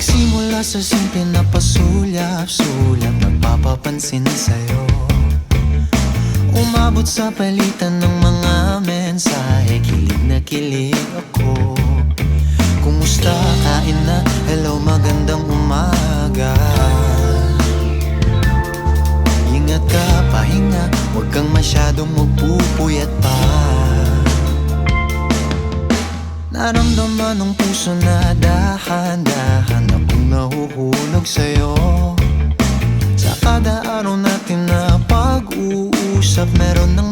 Nagsimula sa simple na pasulyap-sulyap, nagpapapansin sa'yo. Umabot sa palitan ng mga mensahe, kilig na kilig ako. Kumusta, kain na, hello, magandang umaga. Ingat ka, pahinga, huwag kang masyadong magpupuyat pa. Naramdaman ng puso na dahan-dahan akong nahuhulog sa'yo. Sa kada araw natin na pag-uusap, meron ng